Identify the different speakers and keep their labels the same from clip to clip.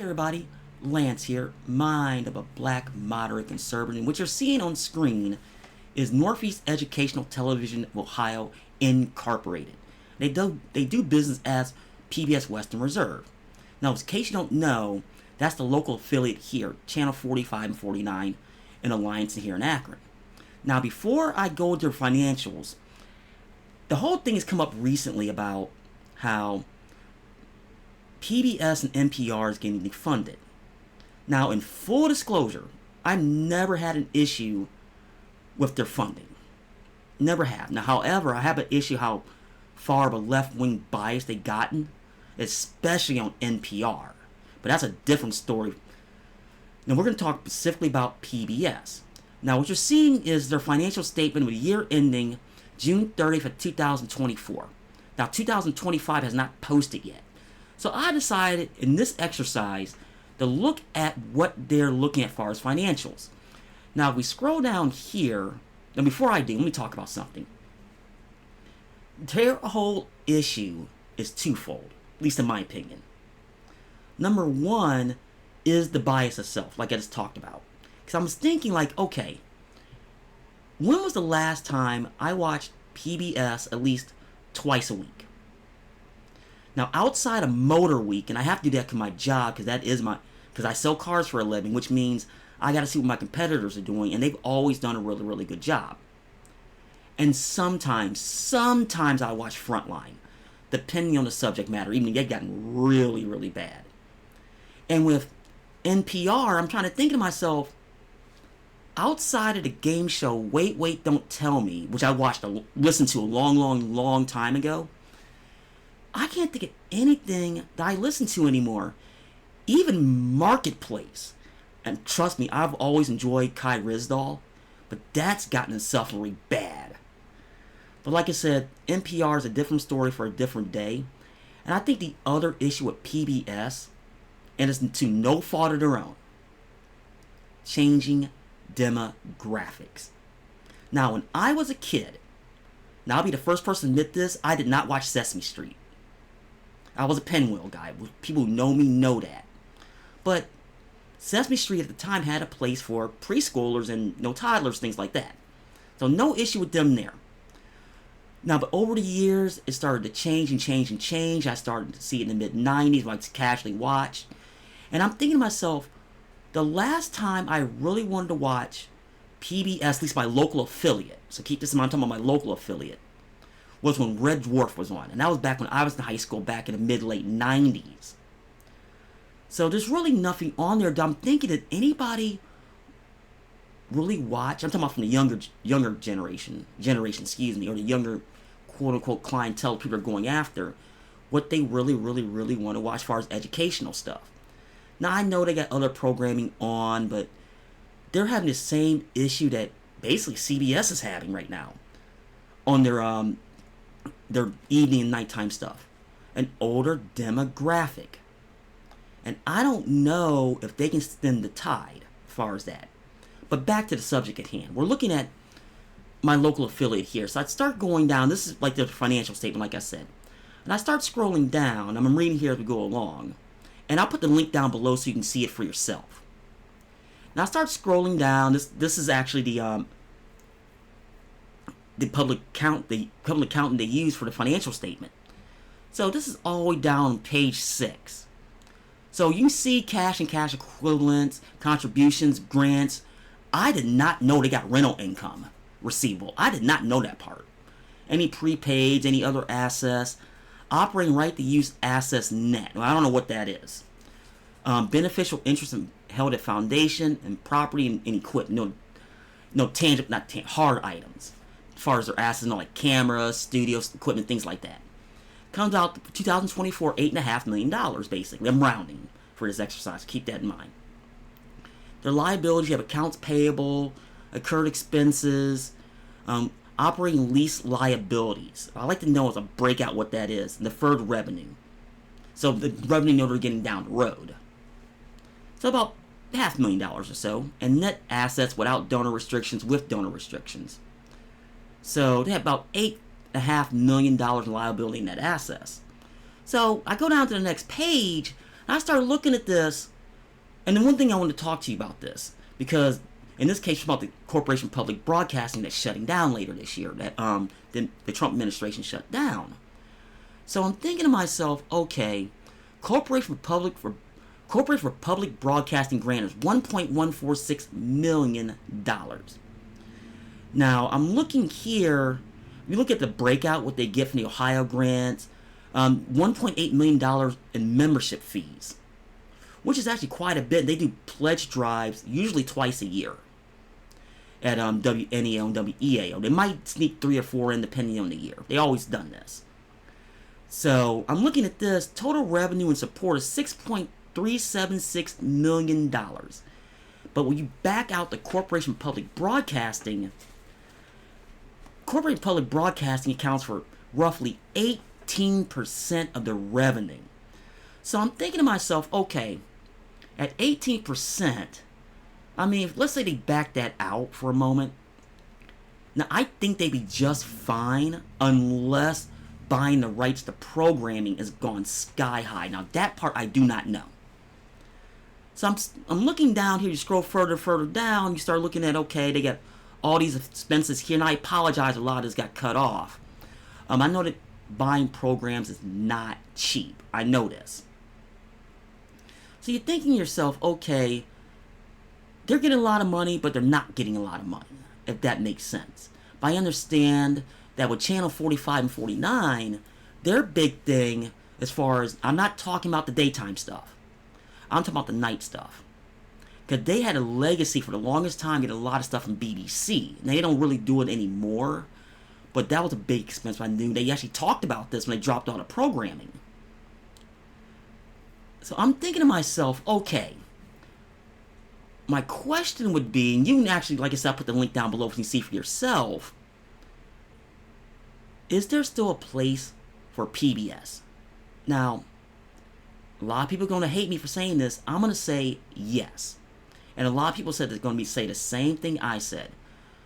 Speaker 1: everybody, Lance here, mind of a black moderate conservative. And what you're seeing on screen is Northeast Educational Television of Ohio Incorporated. They do business as PBS Western Reserve. Now, in case you don't know, that's the local affiliate here, Channel 45 and 49 in Alliance here in Akron. Now, before I go into financials, the whole thing has come up recently about how PBS and NPR is getting defunded. Now, in full disclosure, I've never had an issue with their funding. Never have. Now, however, I have an issue how far of a left-wing bias they've gotten, especially on NPR. But that's a different story. Now, we're going to talk specifically about PBS. Now, what you're seeing is their financial statement with the year ending June 30th of 2024. Now, 2025 has not posted yet. So I decided in this exercise to look at what they're looking at as far as financials. Now, if we scroll down here, and before I do, let me talk about something. Their whole issue is twofold, at least in my opinion. Number one is the bias itself, like I just talked about. Because I was thinking like, okay, when was the last time I watched PBS at least twice a week? Now, outside of Motor Week, and I have to do that to my job because I sell cars for a living, which means I got to see what my competitors are doing, and they've always done a really, really good job. And sometimes I watch Frontline, depending on the subject matter, even if they've gotten really, really bad. And with NPR, I'm trying to think to myself, outside of the game show Wait, Don't Tell Me, which I listened to a long time ago, I can't think of anything that I listen to anymore. Even Marketplace. And trust me, I've always enjoyed Kai Ryssdal, but that's gotten itself really bad. But like I said, NPR is a different story for a different day. And I think the other issue with PBS, and it's to no fault of their own, changing demographics. Now, when I was a kid, now I'll be the first person to admit this, I did not watch Sesame Street. I was a Pinwheel guy. People who know me know that. But Sesame Street at the time had a place for preschoolers and toddlers, things like that. So no issue with them there. Now, but over the years, it started to change. I started to see it in the mid-90s when I casually watched. And I'm thinking to myself, the last time I really wanted to watch PBS, at least my local affiliate, so keep this in mind, I'm talking about my local affiliate, was when Red Dwarf was on. And that was back when I was in high school, back in the mid-late 90s. So there's really nothing on there that I'm thinking that anybody really watch. I'm talking about from the younger generation, or the younger quote-unquote clientele people are going after, what they really want to watch as far as educational stuff. Now, I know they got other programming on, but they're having the same issue that basically CBS is having right now on their evening and nighttime stuff. An older demographic. And I don't know if they can stem the tide as far as that. But back to the subject at hand. We're looking at my local affiliate here. So I'd start going down. This is like the financial statement, like I said. And I start scrolling down. I'm reading here as we go along. And I'll put the link down below so you can see it for yourself. And I start scrolling down. This is actually the public accountant they use for the financial statement. So this is all the way down on page 6. So you can see cash and cash equivalents, contributions, grants. I did not know they got rental income receivable. I did not know that part. Any prepaids, any other assets. Operating right to use assets net. Well, I don't know what that is. Beneficial interest held at foundation and property and equipment. No tangible, hard items. As far as their assets, like cameras, studios, equipment, things like that. Comes out 2024, $8.5 million basically. I'm rounding for this exercise. Keep that in mind. Their liabilities, you have accounts payable, incurred expenses, operating lease liabilities. I'd like to know as a breakout what that is. Deferred revenue. So the revenue they're getting down the road. So about $500,000 or so. And net assets without donor restrictions, with donor restrictions. So they have about $8.5 million in liability in net assets. So I go down to the next page, and I start looking at this, And the one thing I want to talk to you about this, because in this case, about the Corporation Public Broadcasting that's shutting down later this year, that the Trump administration shut down. So I'm thinking to myself, okay, Corporation for Public Broadcasting grant is $1.146 million. Now I'm looking here. You look at the breakout, what they get from the Ohio grants, $1.8 million in membership fees, which is actually quite a bit. They do pledge drives usually twice a year at WNEO and WEAO. They might sneak 3 or 4 in depending on the year. They always done this. So I'm looking at this. Total revenue and support is $6.376 million. But when you back out the Corporation Public Broadcasting accounts for roughly 18% of the revenue. So I'm thinking to myself, okay, at 18%, I mean, let's say they back that out for a moment. Now, I think they'd be just fine unless buying the rights to programming has gone sky high. Now, that part I do not know. So I'm looking down here. You scroll further down. You start looking at, okay, they got all these expenses here. And I apologize, a lot of this got cut off. I know that buying programs is not cheap. I know this. So you're thinking to yourself, okay, they're getting a lot of money, but they're not getting a lot of money, if that makes sense. But I understand that with Channel 45 and 49, their big thing, as far as, I'm not talking about the daytime stuff. I'm talking about the night stuff. Because they had a legacy for the longest time, get a lot of stuff from BBC. And they don't really do it anymore. But that was a big expense. I knew they actually talked about this when they dropped all the programming. So I'm thinking to myself, okay, my question would be, and you can actually, like I said, I'll put the link down below so you can see for yourself, is there still a place for PBS? Now, a lot of people are going to hate me for saying this. I'm going to say yes. And a lot of people said they're going to say the same thing I said.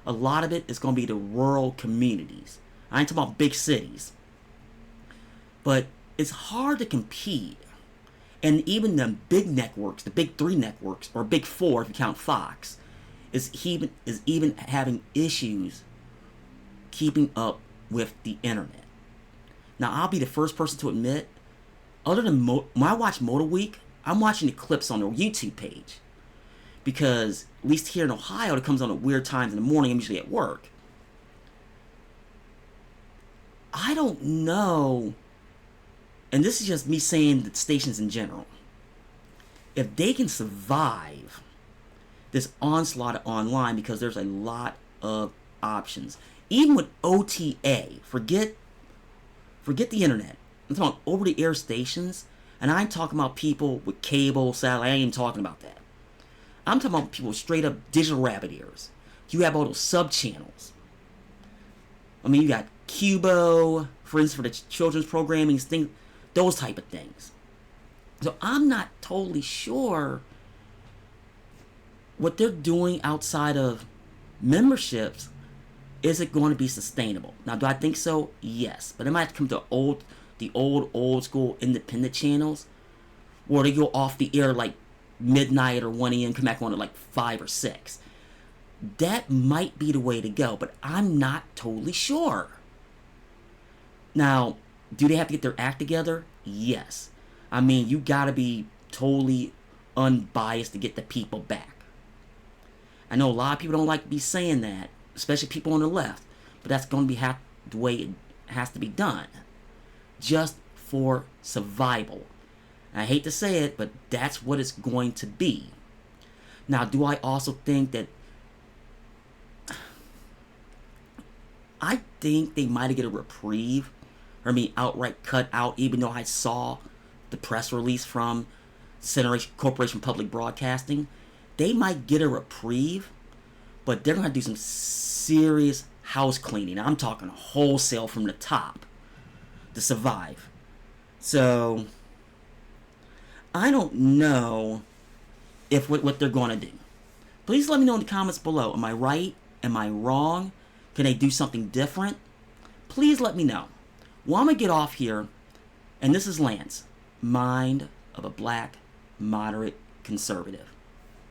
Speaker 1: A lot of it is going to be the rural communities. I ain't talking about big cities. But it's hard to compete. And even the big networks, the big 3 networks, or big 4 if you count Fox, is even having issues keeping up with the internet. Now, I'll be the first person to admit, other than when I watch Motor Week, I'm watching the clips on their YouTube page. Because, at least here in Ohio, it comes on at weird times in the morning. I'm usually at work. I don't know, and this is just me saying the stations in general, if they can survive this onslaught of online, because there's a lot of options. Even with OTA, forget the internet. I'm talking over-the-air stations, and I'm talking about people with cable, satellite. I ain't even talking about that. I'm talking about people with straight up digital rabbit ears. You have all those sub-channels. I mean, you got Cubo, for instance, for the children's programming, things, those type of things. So I'm not totally sure what they're doing outside of memberships. Is it going to be sustainable? Now, do I think so? Yes. But it might have to come to the old school independent channels, where they go off the air like midnight or 1 a.m., come back on at like 5 or 6. That might be the way to go, but I'm not totally sure. Now, do they have to get their act together? Yes. I mean, you gotta be totally unbiased to get the people back. I know a lot of people don't like to be saying that, especially people on the left, but that's going to be the way it has to be done. Just for survival. I hate to say it, but that's what it's going to be. Now, do I also think that... I think they might get a reprieve, or outright cut out, even though I saw the press release from Corporation Public Broadcasting. They might get a reprieve, but they're going to do some serious house cleaning. I'm talking wholesale from the top to survive. So... I don't know if what they're going to do. Please let me know in the comments below. Am I right? Am I wrong? Can they do something different? Please let me know. Well, I'm going to get off here. And this is Lance. Mind of a Black Moderate conservative.